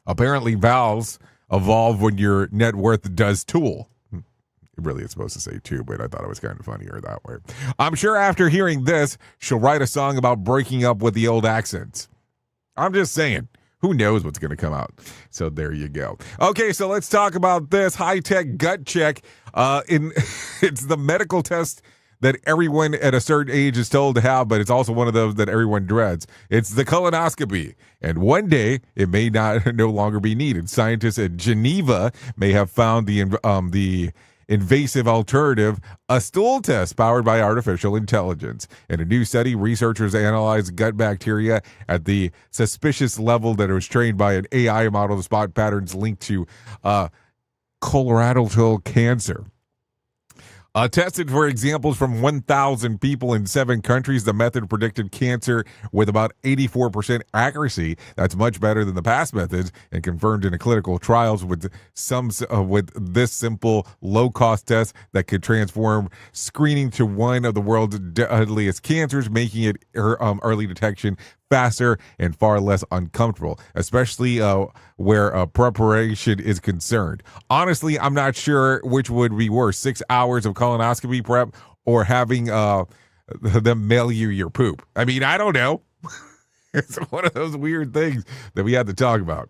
Apparently, vowels evolve when your net worth does tool. It really is supposed to say two, but I thought it was kind of funnier that way. I'm sure after hearing this, she'll write a song about breaking up with the old accents. I'm just saying. Who knows what's going to come out? So there you go. Okay, so let's talk about this high-tech gut check. It's the medical test that everyone at a certain age is told to have, but it's also one of those that everyone dreads. It's the colonoscopy, and one day it may no longer be needed. Scientists at Geneva may have found the invasive alternative, a stool test powered by artificial intelligence. In a new study, researchers analyzed gut bacteria at the suspicious level that it was trained by an AI model to spot patterns linked to colorectal cancer. Tested for examples from 1,000 people in 7 countries, the method predicted cancer with about 84% accuracy. That's much better than the past methods, and confirmed in clinical trials with this simple, low-cost test that could transform screening to one of the world's deadliest cancers, making it early detection faster and far less uncomfortable, especially where preparation is concerned. Honestly, I'm not sure which would be worse, 6 hours of colonoscopy prep or having them mail you your poop. I mean, I don't know. It's one of those weird things that we had to talk about.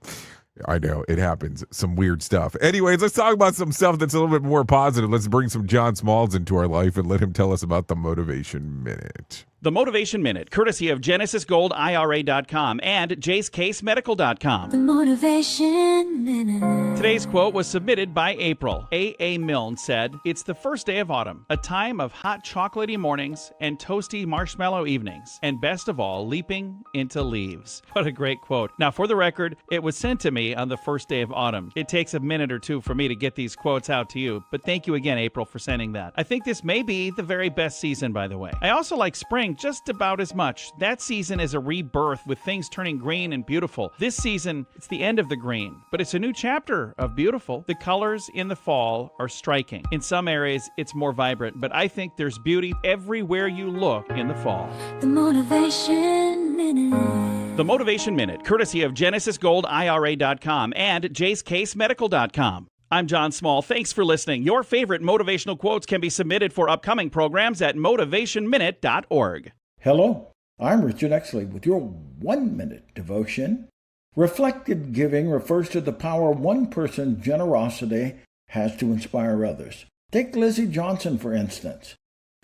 I know, it happens. Some weird stuff. Anyways, let's talk about some stuff that's a little bit more positive. Let's bring some John Smalls into our life and let him tell us about the Motivation Minute. The Motivation Minute, courtesy of GenesisGoldIRA.com and JaceCaseMedical.com. The Motivation Minute. Today's quote was submitted by April. A. Milne said, "It's the first day of autumn, a time of hot chocolatey mornings and toasty marshmallow evenings, and best of all, leaping into leaves." What a great quote. Now, for the record, it was sent to me on the first day of autumn. It takes a minute or two for me to get these quotes out to you, but thank you again, April, for sending that. I think this may be the very best season, by the way. I also like spring just about as much. That season is a rebirth with things turning green and beautiful. This season, it's the end of the green, but it's a new chapter of beautiful. The colors in the fall are striking. In some areas, it's more vibrant, but I think there's beauty everywhere you look in the fall. The Motivation Minute. The Motivation Minute, courtesy of GenesisGoldIRA.com and JaceCaseMedical.com. I'm John Small. Thanks for listening. Your favorite motivational quotes can be submitted for upcoming programs at motivationminute.org. Hello, I'm Richard Exley with your 1-minute devotion. Reflected giving refers to the power one person's generosity has to inspire others. Take Lizzie Johnson, for instance.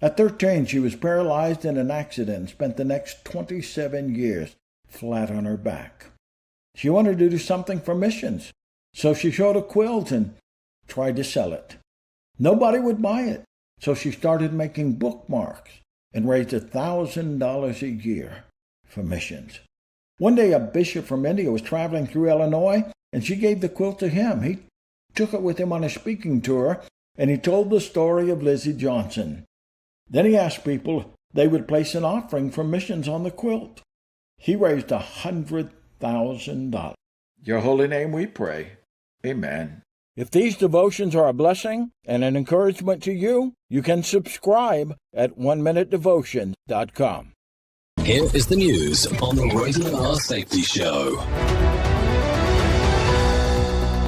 At 13, she was paralyzed in an accident and spent the next 27 years flat on her back. She wanted to do something for missions. So she showed a quilt and tried to sell it. Nobody would buy it, so she started making bookmarks and raised $1,000 a year for missions. One day a bishop from India was traveling through Illinois, and she gave the quilt to him. He took it with him on a speaking tour, and he told the story of Lizzie Johnson. Then he asked people if they would place an offering for missions on the quilt. He raised $100,000. Your holy name we pray. Amen. If these devotions are a blessing and an encouragement to you, you can subscribe at oneminutedevotion.com. Here is the news on the Radio R Safety Show.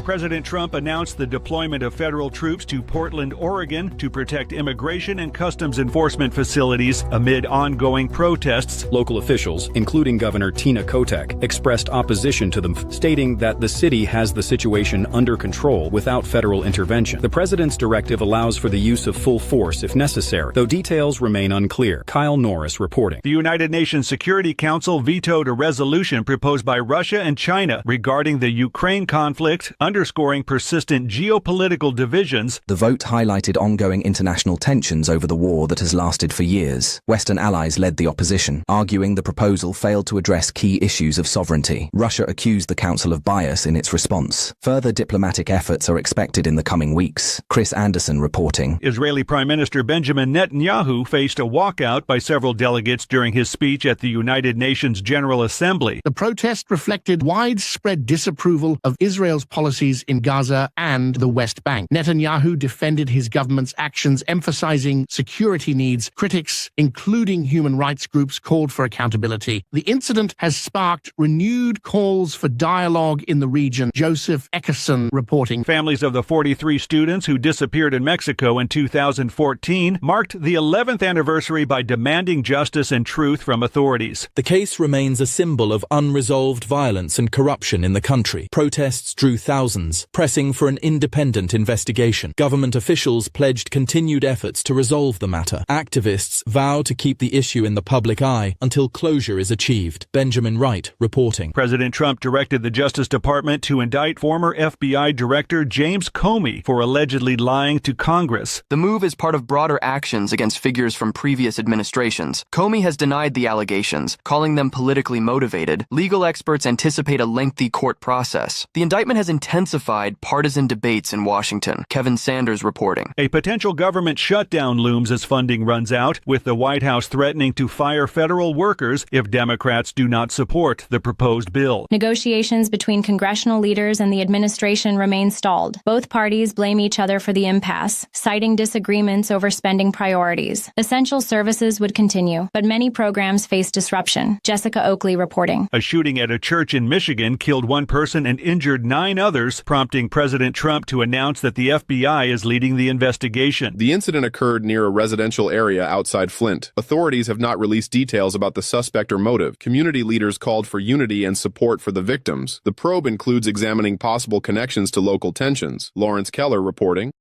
President Trump announced the deployment of federal troops to Portland, Oregon to protect immigration and customs enforcement facilities amid ongoing protests. Local officials, including Governor Tina Kotek, expressed opposition to them, stating that the city has the situation under control without federal intervention. The president's directive allows for the use of full force if necessary, though details remain unclear. Kyle Norris reporting. The United Nations Security Council vetoed a resolution proposed by Russia and China regarding the Ukraine conflict, underscoring persistent geopolitical divisions. The vote highlighted ongoing international tensions over the war that has lasted for years. Western allies led the opposition, arguing the proposal failed to address key issues of sovereignty. Russia accused the Council of bias in its response. Further diplomatic efforts are expected in the coming weeks. Chris Anderson reporting. Israeli Prime Minister Benjamin Netanyahu faced a walkout by several delegates during his speech at the United Nations General Assembly. The protest reflected widespread disapproval of Israel's policies in Gaza and the West Bank. Netanyahu defended his government's actions, emphasizing security needs. Critics, including human rights groups, called for accountability. The incident has sparked renewed calls for dialogue in the region. Joseph Eckerson reporting. Families of the 43 students who disappeared in Mexico in 2014 marked the 11th anniversary by demanding justice and truth from authorities. The case remains a symbol of unresolved violence and corruption in the country. Protests drew thousands, pressing for an independent investigation. Government officials pledged continued efforts to resolve the matter. Activists vow to keep the issue in the public eye until closure is achieved. Benjamin Wright reporting. President Trump directed the Justice Department to indict former FBI Director James Comey for allegedly lying to Congress. The move is part of broader actions against figures from previous administrations. Comey has denied the allegations, calling them politically motivated. Legal experts anticipate a lengthy court process. The indictment has intensified partisan debates in Washington. Kevin Sanders reporting. A potential government shutdown looms as funding runs out, with the White House threatening to fire federal workers if Democrats do not support the proposed bill. Negotiations between congressional leaders and the administration remain stalled. Both parties blame each other for the impasse, citing disagreements over spending priorities. Essential services would continue, but many programs face disruption. Jessica Oakley reporting. A shooting at a church in Michigan killed one person and injured 9 others others, prompting President Trump to announce that the FBI is leading the investigation. The incident occurred near a residential area outside Flint. Authorities have not released details about the suspect or motive. Community leaders called for unity and support for the victims. The probe includes examining possible connections to local tensions. Lawrence Keller reporting.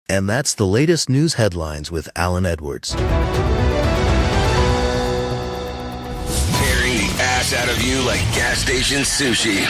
And that's the latest news headlines with Alan Edwards. Tearing the ass out of you like gas station sushi.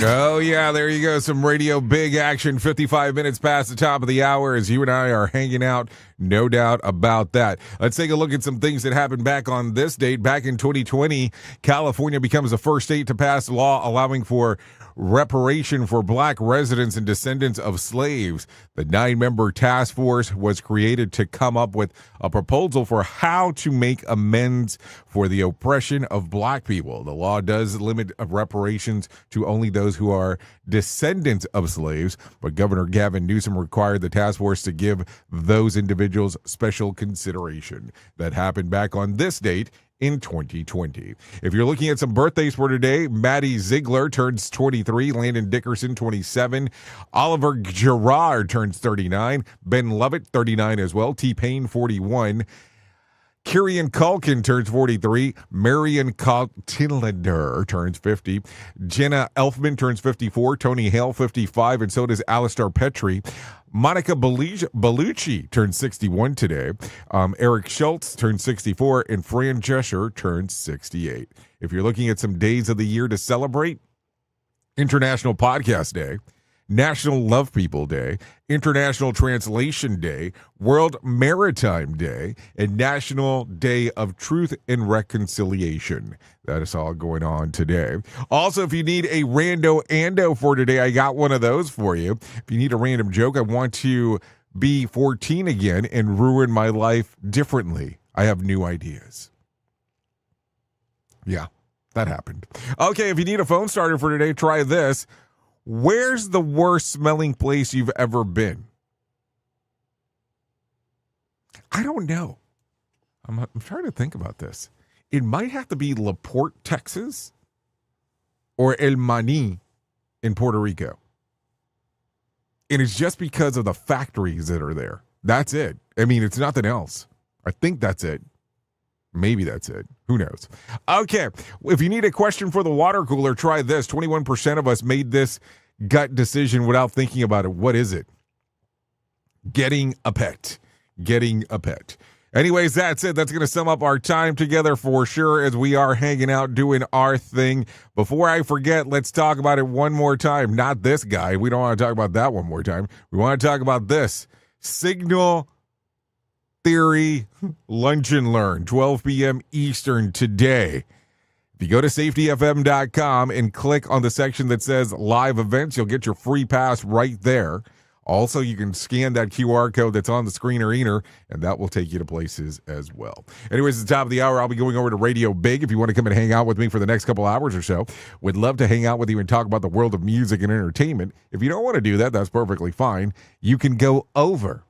Oh, yeah, there you go. Some radio big action 55 minutes past the top of the hour as you and I are hanging out. No doubt about that. Let's take a look at some things that happened back on this date. Back in 2020, California becomes the first state to pass a law allowing for reparation for black residents and descendants of slaves. The 9-member task force was created to come up with a proposal for how to make amends for the oppression of black people. The law does limit reparations to only those who are descendants of slaves, but Governor Gavin Newsom required the task force to give those individuals special consideration. That happened back on this date in 2020. If you're looking at some birthdays for today, Maddie Ziegler turns 23, Landon Dickerson 27, Oliver Gerard turns 39, Ben Lovett 39 as well, T-Pain 41, Kieran Culkin turns 43, Marion Cotillender turns 50, Jenna Elfman turns 54, Tony Hale 55, and so does Alistair Petrie. Monica Bellucci turns 61 today. Eric Schultz turns 64, and Fran Drescher turns 68. If you're looking at some days of the year to celebrate, International Podcast Day, National Love People Day, International Translation Day, World Maritime Day, and National Day of Truth and Reconciliation. That is all going on today. Also, if you need a rando-ando for today, I got one of those for you. If you need a random joke, I want to be 14 again and ruin my life differently. I have new ideas. Yeah, that happened. Okay, if you need a phone starter for today, try this. Where's the worst smelling place you've ever been? I don't know. I'm trying to think about this. It might have to be La Porte, Texas, or El Mani in Puerto Rico. And it's just because of the factories that are there. That's it. I mean, it's nothing else. I think that's it. Maybe that's it. Who knows? Okay. If you need a question for the water cooler, try this. 21% of us made this gut decision without thinking about it. What is it? Getting a pet. Getting a pet. Anyways, that's it. That's going to sum up our time together for sure as we are hanging out doing our thing. Before I forget, let's talk about it one more time. Not this guy. We don't want to talk about that one more time. We want to talk about this. Signal Theory Lunch and Learn, 12 p.m. Eastern today. If you go to safetyfm.com and click on the section that says live events, you'll get your free pass right there. Also, you can scan that QR code that's on the screener, and that will take you to places as well. Anyways, at the top of the hour, I'll be going over to Radio Big. If you want to come and hang out with me for the next couple hours or so, would love to hang out with you and talk about the world of music and entertainment. If you don't want to do that, that's perfectly fine. You can go over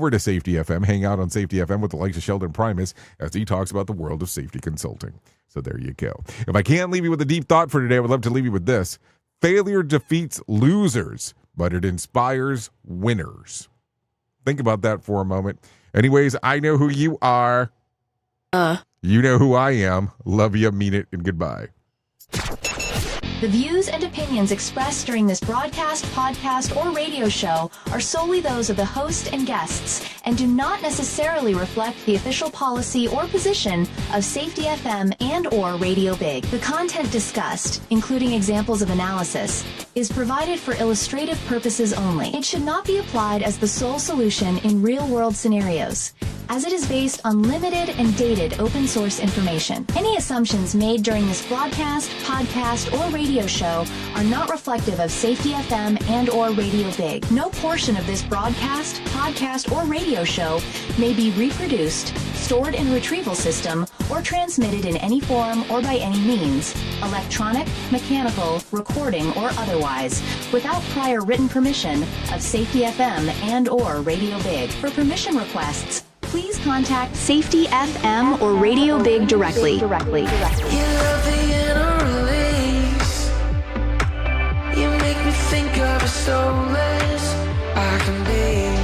to Safety FM, hang out on Safety FM with the likes of Sheldon Primus as he talks about the world of safety consulting. So there you go. If I can't leave you with a deep thought for today, I would love to leave you with this. Failure defeats losers, but it inspires winners. Think about that for a moment. Anyways, I know who you are. You know who I am. Love you, mean it, and goodbye. The views and opinions expressed during this broadcast, podcast, or radio show are solely those of the host and guests and do not necessarily reflect the official policy or position of Safety FM and or Radio Big. The content discussed, including examples of analysis, is provided for illustrative purposes only. It should not be applied as the sole solution in real-world scenarios, as it is based on limited and dated open source information. Any assumptions made during this broadcast, podcast, or radio show are not reflective of Safety FM and or Radio Big. No portion of this broadcast, podcast, or radio show may be reproduced, stored in a retrieval system, or transmitted in any form or by any means, electronic, mechanical, recording, or otherwise, without prior written permission of Safety FM and or Radio Big. For permission requests, please contact Safety FM or Radio Big directly. You love the inner release. You make me think of a soulless I can be.